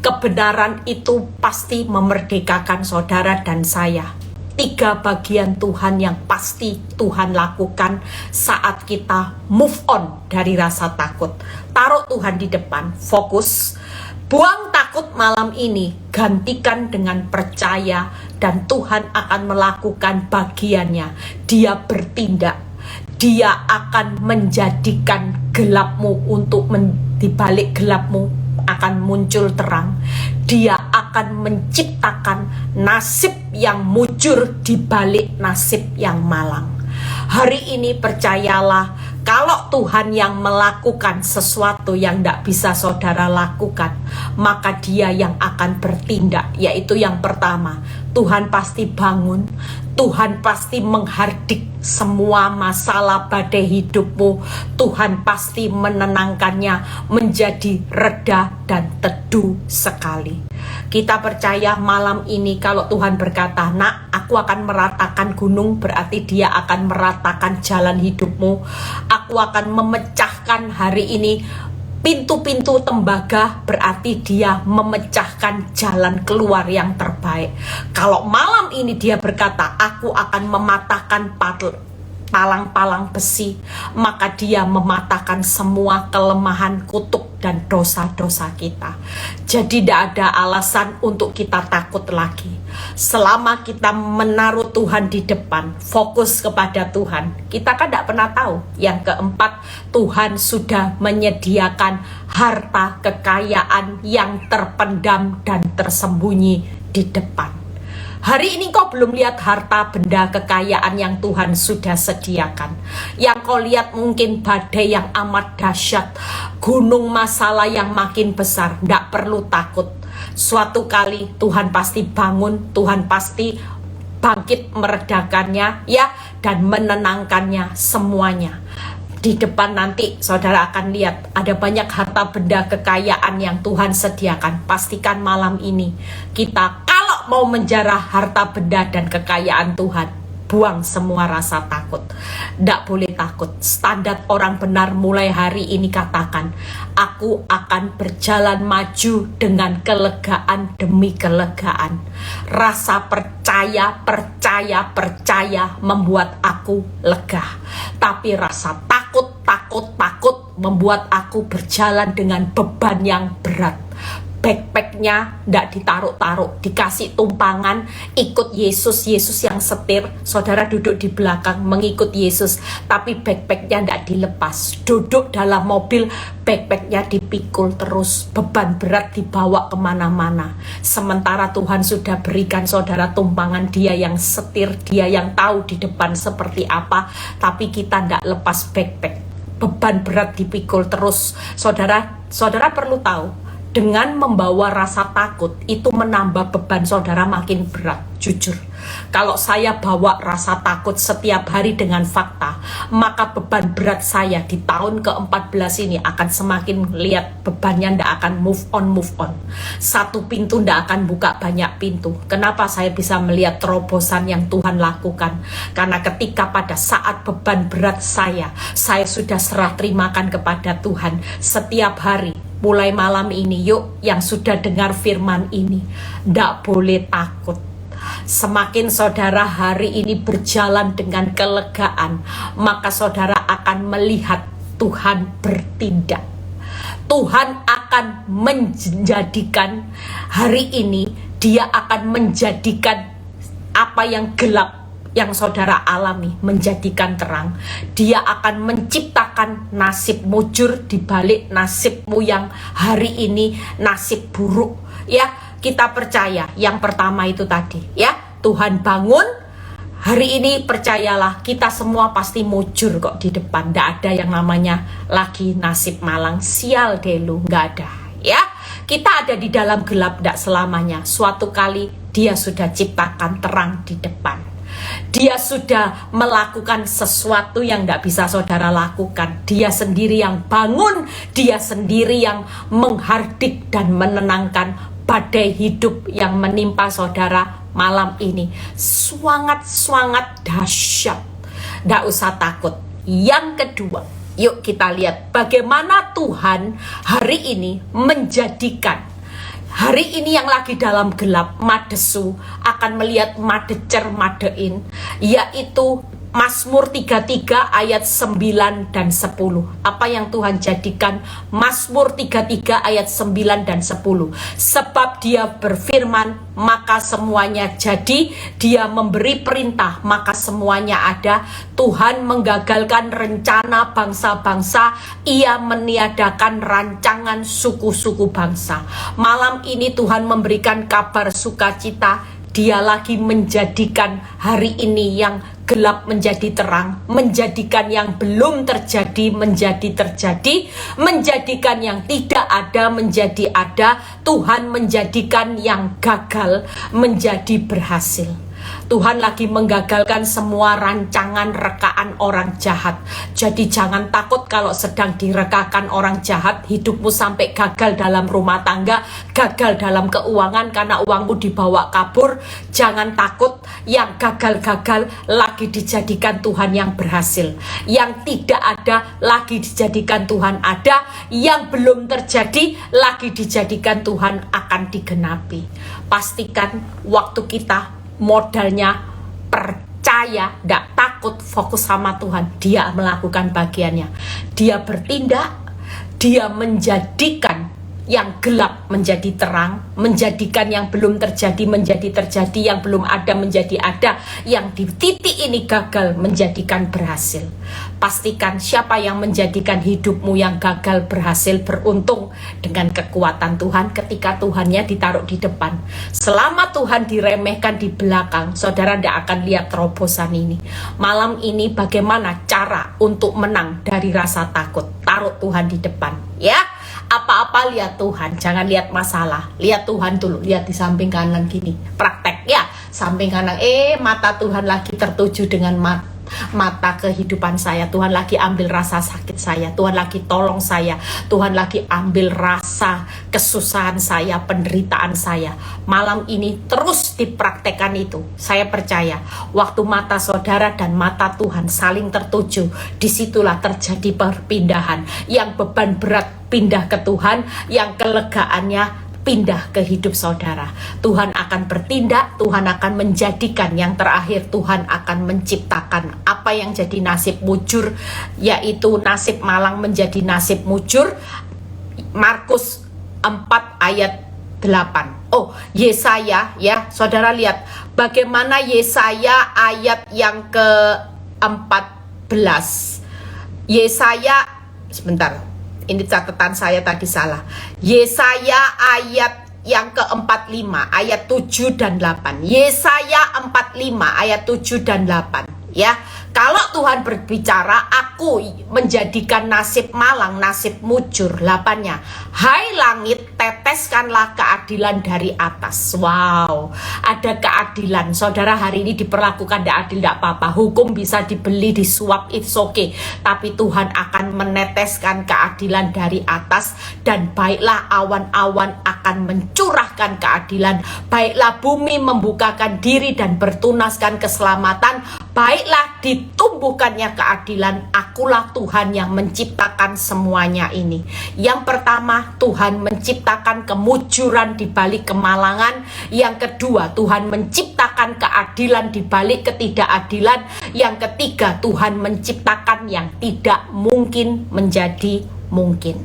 Kebenaran itu pasti memerdekakan saudara dan saya. 3 bagian Tuhan yang pasti Tuhan lakukan saat kita move on dari rasa takut. Taruh Tuhan di depan, fokus. Buang takut malam ini, gantikan dengan percaya, dan Tuhan akan melakukan bagiannya. Dia bertindak. Dia akan menjadikan gelapmu untuk di balik gelapmu akan muncul terang. Dia akan menciptakan nasib yang mujur di balik nasib yang malang. Hari ini percayalah, kalau Tuhan yang melakukan sesuatu yang tidak bisa saudara lakukan, maka dia yang akan bertindak. Yaitu yang pertama, Tuhan pasti bangun, Tuhan pasti menghardik semua masalah badai hidupmu. Tuhan pasti menenangkannya menjadi reda dan teduh sekali. Kita percaya malam ini kalau Tuhan berkata, nak, aku akan meratakan gunung, berarti dia akan meratakan jalan hidupmu. Aku akan memecahkan hari ini pintu-pintu tembaga, berarti dia memecahkan jalan keluar yang terbaik. Kalau malam ini dia berkata, aku akan mematahkan palang-palang besi, maka dia mematahkan semua kelemahan, kutuk, dan dosa-dosa kita. Jadi tidak ada alasan untuk kita takut lagi. Selama kita menaruh Tuhan di depan, fokus kepada Tuhan, kita kan tidak pernah tahu. Yang keempat, Tuhan sudah menyediakan harta kekayaan yang terpendam dan tersembunyi di depan. Hari ini kau belum lihat harta benda kekayaan yang Tuhan sudah sediakan. Yang kau lihat mungkin badai yang amat dahsyat, gunung masalah yang makin besar. Tidak perlu takut. Suatu kali Tuhan pasti bangun, Tuhan pasti bangkit meredakannya, ya, dan menenangkannya semuanya. Di depan nanti saudara akan lihat ada banyak harta benda kekayaan yang Tuhan sediakan. Pastikan malam ini kita kalau mau menjarah harta benda dan kekayaan Tuhan, buang semua rasa takut. Tidak boleh takut. Standar orang benar mulai hari ini katakan, aku akan berjalan maju dengan kelegaan demi kelegaan. Rasa percaya membuat aku lega. Tapi rasa takut membuat aku berjalan dengan beban yang berat. backpacknya ndak ditaruh-taruh, dikasih tumpangan, ikut Yesus yang setir, saudara duduk di belakang mengikut Yesus, tapi backpacknya ndak dilepas, duduk dalam mobil, backpacknya dipikul terus, beban berat dibawa kemana-mana, sementara Tuhan sudah berikan saudara tumpangan, Dia yang setir, Dia yang tahu di depan seperti apa, tapi kita ndak lepas backpack, beban berat dipikul terus. Saudara perlu tahu, dengan membawa rasa takut itu menambah beban saudara makin berat. Jujur, kalau saya bawa rasa takut setiap hari dengan fakta, maka beban berat saya di tahun ke-14 ini akan semakin lihat bebannya ndak akan move on. Satu pintu ndak akan buka banyak pintu. Kenapa saya bisa melihat terobosan yang Tuhan lakukan? Karena ketika pada saat beban berat saya sudah serah terimakan kepada Tuhan setiap hari. Mulai malam ini, yuk yang sudah dengar firman ini, ndak boleh takut. Semakin saudara hari ini berjalan dengan kelegaan, maka saudara akan melihat Tuhan bertindak. Tuhan akan menjadikan hari ini, Dia akan menjadikan apa yang gelap yang saudara alami menjadikan terang. Dia akan menciptakan nasib mujur di balik nasibmu yang hari ini nasib buruk. Ya, kita percaya yang pertama itu tadi, ya. Tuhan bangun hari ini, percayalah kita semua pasti mujur kok di depan. Nggak ada yang namanya lagi nasib malang, sial delu, nggak ada. Ya, kita ada di dalam gelap nggak selamanya. Suatu kali Dia sudah ciptakan terang di depan. Dia sudah melakukan sesuatu yang tidak bisa saudara lakukan. Dia sendiri yang bangun, Dia sendiri yang menghardik dan menenangkan badai hidup yang menimpa saudara malam ini. Sangat dahsyat. Tidak usah takut. Yang kedua, yuk kita lihat bagaimana Tuhan hari ini menjadikan hari ini yang lagi dalam gelap, madesu, akan melihat madecer madein, yaitu Mazmur 33 ayat 9 dan 10. Apa yang Tuhan jadikan? Mazmur 33 ayat 9 dan 10. Sebab Dia berfirman, maka semuanya jadi. Dia memberi perintah, maka semuanya ada. Tuhan menggagalkan rencana bangsa-bangsa. Ia meniadakan rancangan suku-suku bangsa. Malam ini Tuhan memberikan kabar sukacita. Dia lagi menjadikan hari ini yang gelap menjadi terang, menjadikan yang belum terjadi menjadi terjadi, menjadikan yang tidak ada menjadi ada. Tuhan menjadikan yang gagal menjadi berhasil. Tuhan lagi menggagalkan semua rancangan rekaan orang jahat. Jadi jangan takut kalau sedang direkakan orang jahat, hidupmu sampai gagal dalam rumah tangga, gagal dalam keuangan karena uangmu dibawa kabur. Jangan takut, yang gagal-gagal lagi dijadikan Tuhan yang berhasil. Yang tidak ada lagi dijadikan Tuhan ada. Yang belum terjadi lagi dijadikan Tuhan akan digenapi. Pastikan waktu kita modalnya percaya, tidak takut, fokus sama Tuhan. Dia melakukan bagiannya. Dia bertindak, Dia menjadikan yang gelap menjadi terang, menjadikan yang belum terjadi menjadi terjadi, yang belum ada menjadi ada, yang di titik ini gagal menjadikan berhasil. Pastikan siapa yang menjadikan hidupmu yang gagal berhasil beruntung dengan kekuatan Tuhan ketika Tuhannya ditaruh di depan. Selama Tuhan diremehkan di belakang, saudara tidak akan lihat terobosan ini. Malam ini bagaimana cara untuk menang dari rasa takut? Taruh Tuhan di depan, ya. Apa-apa lihat Tuhan, jangan lihat masalah. Lihat Tuhan dulu, lihat di samping kanan gini. Praktek ya, samping kanan. Mata Tuhan lagi tertuju dengan mata kehidupan saya. Tuhan lagi ambil rasa sakit saya. Tuhan lagi tolong saya. Tuhan lagi ambil rasa kesusahan saya, penderitaan saya. Malam ini terus dipraktekkan itu. Saya percaya waktu mata saudara dan mata Tuhan saling tertuju, disitulah terjadi perpindahan. Yang beban berat pindah ke Tuhan, yang kelegaannya pindah ke hidup saudara. Tuhan akan bertindak, Tuhan akan menjadikan yang terakhir, Tuhan akan menciptakan apa yang jadi nasib mujur, yaitu nasib malang menjadi nasib mujur. Markus 4 ayat 8. Oh, Yesaya ya, saudara lihat bagaimana Yesaya ayat yang ke-14. Yesaya, sebentar, ini catatan saya tadi salah. Yesaya ayat yang ke-45, ayat 7 dan 8. Yesaya 45 ayat 7 dan 8 ya. Kalau Tuhan berbicara, aku menjadikan nasib malang, nasib mujur. 8-nya, hai langit, teteskanlah keadilan dari atas. Wow, ada keadilan. Saudara, hari ini diperlakukan tidak adil, tidak apa-apa. Hukum bisa dibeli, disuap, it's okay. Tapi Tuhan akan meneteskan keadilan dari atas. Dan baiklah awan-awan akan mencurahkan keadilan. Baiklah bumi membukakan diri dan bertunaskan keselamatan. Baiklah ditumbuhkannya keadilan. Akulah Tuhan yang menciptakan semuanya ini. Yang pertama, Tuhan menciptakan kemujuran di balik kemalangan. Yang kedua, Tuhan menciptakan keadilan di balik ketidakadilan. Yang ketiga, Tuhan menciptakan yang tidak mungkin menjadi mungkin.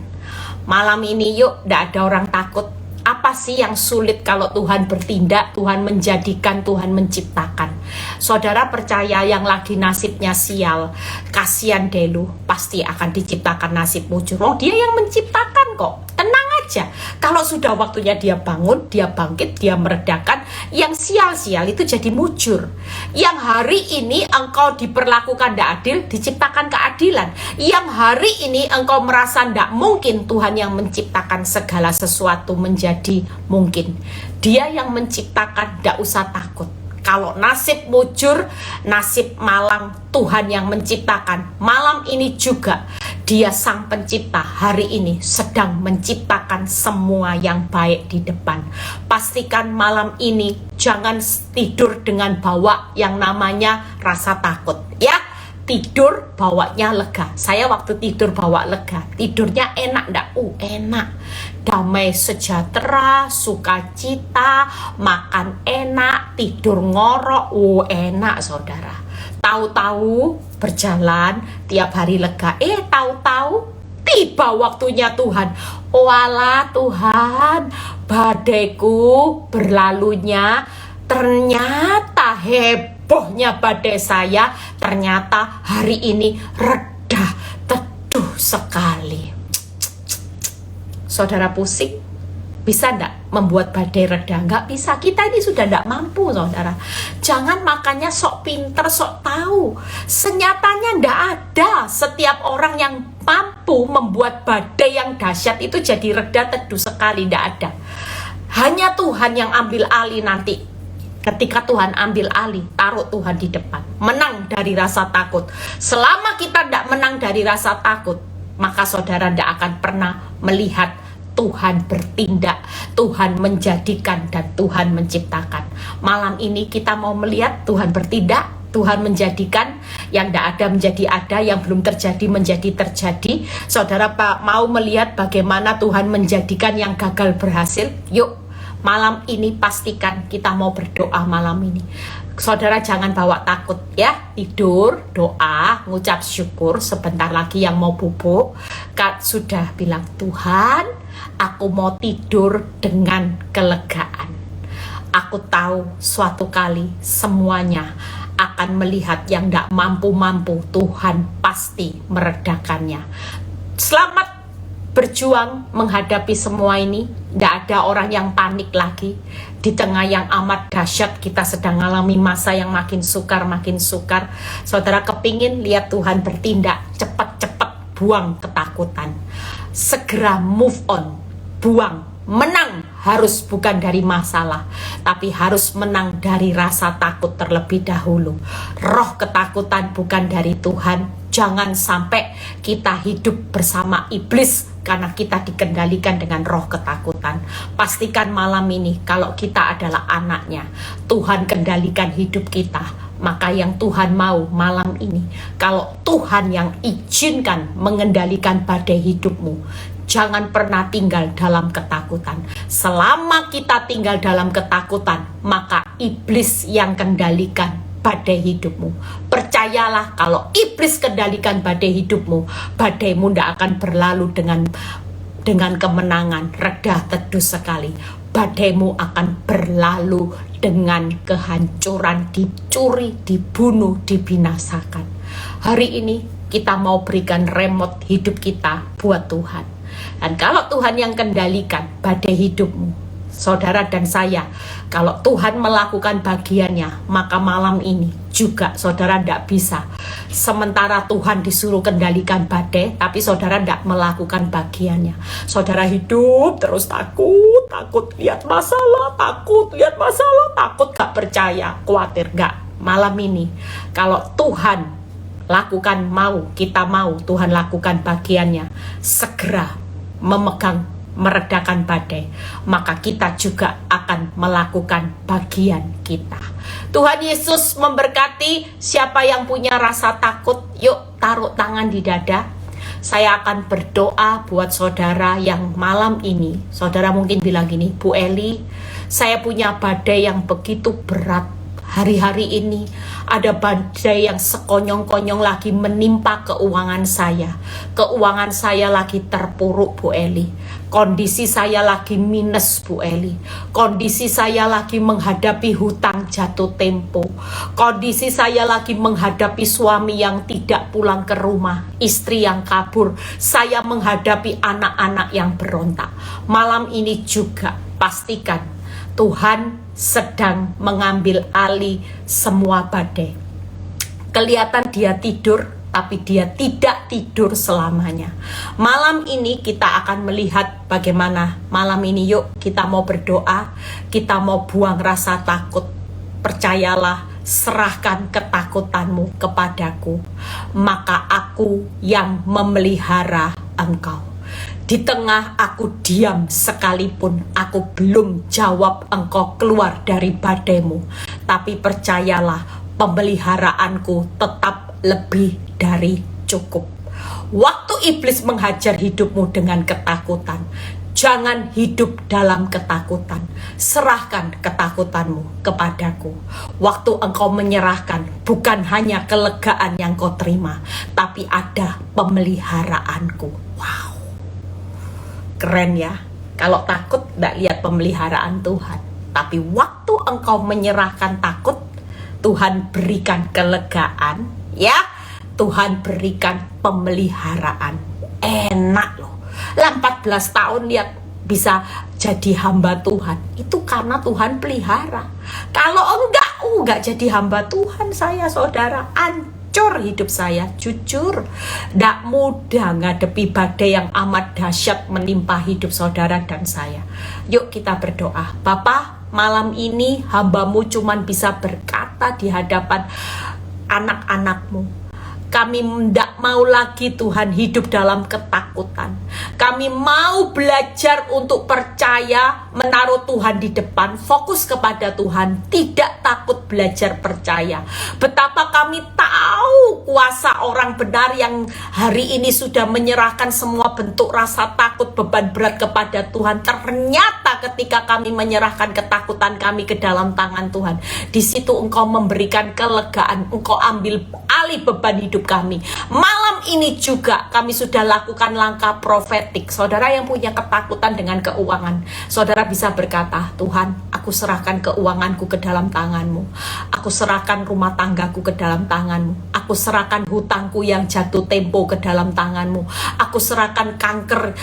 Malam ini yuk, tidak ada orang takut. Apa sih yang sulit kalau Tuhan bertindak, Tuhan menjadikan, Tuhan menciptakan? Saudara percaya yang lagi nasibnya sial, kasihan delu, pasti akan diciptakan nasib mujur. Oh, dia yang menciptakan kok. Tenang aja. Kalau sudah waktunya dia bangun, dia bangkit, dia meredakan, yang sial-sial itu jadi mujur. Yang hari ini engkau diperlakukan tidak adil, diciptakan keadilan. Yang hari ini engkau merasa tidak mungkin, Tuhan yang menciptakan segala sesuatu menjadi mungkin. Dia yang menciptakan, tidak usah takut. Kalau nasib mujur, nasib malang, Tuhan yang menciptakan. Malam ini juga Dia sang pencipta hari ini sedang menciptakan semua yang baik di depan. Pastikan malam ini jangan tidur dengan bawa yang namanya rasa takut ya. Tidur bawanya lega. Saya waktu tidur bawa lega, tidurnya enak ndak? Enak. Damai sejahtera, sukacita, makan enak, tidur ngorok, enak saudara. Tahu-tahu berjalan tiap hari lega. Tahu-tahu tiba waktunya Tuhan. Walah Tuhan, badaiku berlalunya ternyata hebohnya badai saya, ternyata hari ini reda, teduh sekali. Saudara pusing? Bisa enggak membuat badai reda? Enggak bisa. Kita ini sudah enggak mampu, saudara. Jangan makanya sok pinter, sok tahu. Senyatanya enggak ada setiap orang yang mampu membuat badai yang dahsyat itu jadi reda, teduh sekali. Enggak ada. Hanya Tuhan yang ambil alih nanti. Ketika Tuhan ambil alih, taruh Tuhan di depan. Menang dari rasa takut. Selama kita tidak menang dari rasa takut, maka saudara tidak akan pernah melihat Tuhan bertindak, Tuhan menjadikan, dan Tuhan menciptakan. Malam ini kita mau melihat Tuhan bertindak, Tuhan menjadikan, yang tidak ada menjadi ada, yang belum terjadi menjadi terjadi. Saudara mau melihat bagaimana Tuhan menjadikan yang gagal berhasil? Yuk, malam ini pastikan kita mau berdoa malam ini. Saudara jangan bawa takut ya. Tidur, doa, ngucap syukur. Sebentar lagi yang mau bubuk sudah bilang, Tuhan, aku mau tidur dengan kelegaan. Aku tahu suatu kali semuanya akan melihat yang tidak mampu-mampu. Tuhan pasti meredakannya. Selamat berjuang menghadapi semua ini. Tidak ada orang yang panik lagi. Di tengah yang amat dahsyat, kita sedang mengalami masa yang makin sukar, makin sukar. Saudara kepingin lihat Tuhan bertindak, cepat-cepat buang ketakutan. Segera move on, buang. Menang harus bukan dari masalah, tapi harus menang dari rasa takut terlebih dahulu. Roh ketakutan bukan dari Tuhan. Jangan sampai kita hidup bersama iblis karena kita dikendalikan dengan roh ketakutan. Pastikan malam ini kalau kita adalah anaknya, Tuhan kendalikan hidup kita. Maka yang Tuhan mau malam ini, kalau Tuhan yang izinkan mengendalikan badai hidupmu, jangan pernah tinggal dalam ketakutan. Selama kita tinggal dalam ketakutan, maka iblis yang kendalikan badai hidupmu. Percayalah, kalau iblis kendalikan badai hidupmu, badaimu tidak akan berlalu dengan kemenangan, reda, teduh sekali. badaimu akan berlalu dengan kehancuran, dicuri, dibunuh, dibinasakan. Hari ini kita mau berikan remote hidup kita buat Tuhan. Dan kalau Tuhan yang kendalikan badai hidupmu, saudara dan saya, kalau Tuhan melakukan bagiannya, maka malam ini juga saudara tidak bisa. Sementara Tuhan disuruh kendalikan badai, tapi saudara tidak melakukan bagiannya. Saudara hidup terus takut lihat masalah, takut gak percaya, khawatir gak. Malam ini kalau Tuhan lakukan, kita mau Tuhan lakukan bagiannya, segera meredakan badai, maka kita juga akan melakukan bagian kita. Tuhan Yesus memberkati. Siapa yang punya rasa takut, yuk taruh tangan di dada. Saya akan berdoa buat saudara yang malam ini. Saudara mungkin bilang gini, Bu Eli, saya punya badai yang begitu berat. Hari-hari ini ada badai yang sekonyong-konyong lagi menimpa keuangan saya. Keuangan saya lagi terpuruk, Bu Eli. Kondisi saya lagi minus, Bu Eli. Kondisi saya lagi menghadapi hutang jatuh tempo. Kondisi saya lagi menghadapi suami yang tidak pulang ke rumah, istri yang kabur. Saya menghadapi anak-anak yang berontak. Malam ini juga pastikan Tuhan sedang mengambil alih semua badai. Kelihatan dia tidur, tapi dia tidak tidur selamanya. Malam ini kita akan melihat bagaimana. Malam ini yuk kita mau berdoa, kita mau buang rasa takut. Percayalah, serahkan ketakutanmu kepadaku, maka aku yang memelihara engkau. Di tengah aku diam sekalipun, aku belum jawab engkau keluar dari badaimu. Tapi percayalah, pemeliharaanku tetap lebih dari cukup. Waktu iblis menghajar hidupmu dengan ketakutan, jangan hidup dalam ketakutan. Serahkan ketakutanmu kepadaku. Waktu engkau menyerahkan, bukan hanya kelegaan yang kau terima, tapi ada pemeliharaanku. Wow, keren ya. Kalau takut tidak lihat pemeliharaan Tuhan. Tapi waktu engkau menyerahkan takut, Tuhan berikan kelegaan, ya. Tuhan berikan pemeliharaan. Enak loh. Lah 14 tahun lihat bisa jadi hamba Tuhan. Itu karena Tuhan pelihara. Kalau enggak jadi hamba Tuhan saya, saudara. Hancur hidup saya, jujur. Tidak mudah ngadepi badai yang amat dahsyat menimpa hidup saudara dan saya. Yuk kita berdoa. Bapa, malam ini hambamu cuman bisa berkata di hadapan anak-anakmu. Kami tidak mau lagi Tuhan hidup dalam ketakutan. Kami mau belajar untuk percaya, menaruh Tuhan di depan, fokus kepada Tuhan, tidak takut belajar percaya. Betapa kami tahu kuasa orang benar yang hari ini sudah menyerahkan semua bentuk rasa takut, beban berat kepada Tuhan. Ternyata ketika kami menyerahkan ketakutan kami ke dalam tangan Tuhan, di situ Engkau memberikan kelegaan, Engkau ambil alih beban hidup kami. Malam ini juga kami sudah lakukan langkah profetik. Saudara yang punya ketakutan dengan keuangan, saudara bisa berkata, Tuhan, aku serahkan keuanganku ke dalam tangan-Mu. Aku serahkan rumah tanggaku ke dalam tangan-Mu. Aku serahkan hutangku yang jatuh tempo ke dalam tangan-Mu. Aku serahkan kanker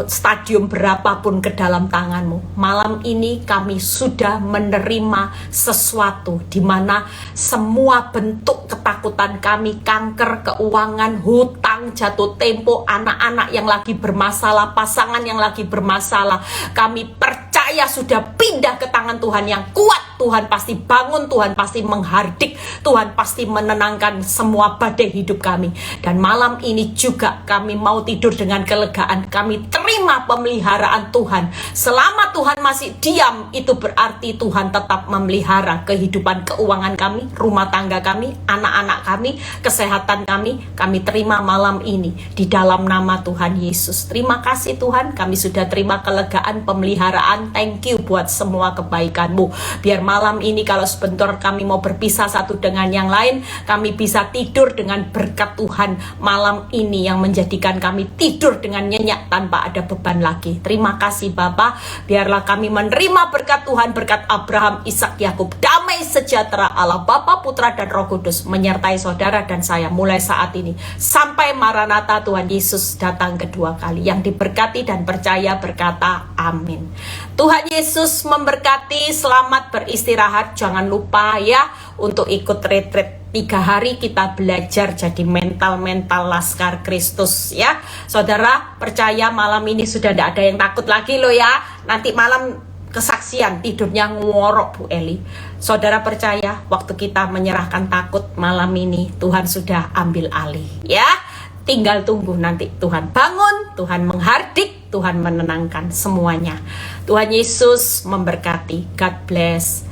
stadium berapapun ke dalam tangan-Mu. Malam ini kami sudah menerima sesuatu di mana semua bentuk ketakutan kami, kanker, keuangan, hutang, jatuh tempo, anak-anak yang lagi bermasalah, pasangan yang lagi bermasalah, kami percaya sudah pindah ke tangan Tuhan yang kuat. Tuhan pasti bangun, Tuhan pasti menghardik, Tuhan pasti menenangkan semua badai hidup kami. Dan malam ini juga kami mau tidur dengan kelegaan. Kami terima pemeliharaan Tuhan. Selama Tuhan masih diam, itu berarti Tuhan tetap memelihara kehidupan keuangan kami, rumah tangga kami, anak-anak kami, kesehatan kami. Kami terima malam ini di dalam nama Tuhan Yesus. Terima kasih Tuhan, kami sudah terima kelegaan, pemeliharaan. Thank you buat semua kebaikan-Mu. Biar malam ini kalau sebentar kami mau berpisah satu dengan yang lain, kami bisa tidur dengan berkat Tuhan malam ini yang menjadikan kami tidur dengan nyenyak tanpa ada beban lagi. Terima kasih Bapa, biarlah kami menerima berkat Tuhan, berkat Abraham, Ishak, Yakub. Damai sejahtera Allah Bapa, Putra dan Roh Kudus menyertai saudara dan saya mulai saat ini sampai Maranatha Tuhan Yesus datang kedua kali. Yang diberkati dan percaya berkata amin. Tuhan Yesus memberkati, selamat beristirahat. Jangan lupa ya untuk ikut retreat 3 hari kita belajar jadi mental Laskar Kristus ya. Saudara percaya malam ini sudah tidak ada yang takut lagi loh ya. Nanti malam kesaksian tidurnya ngorok Bu Eli. Saudara percaya waktu kita menyerahkan takut malam ini Tuhan sudah ambil alih ya. Tinggal tunggu nanti Tuhan bangun, Tuhan menghardik, Tuhan menenangkan semuanya. Tuhan Yesus memberkati. God bless.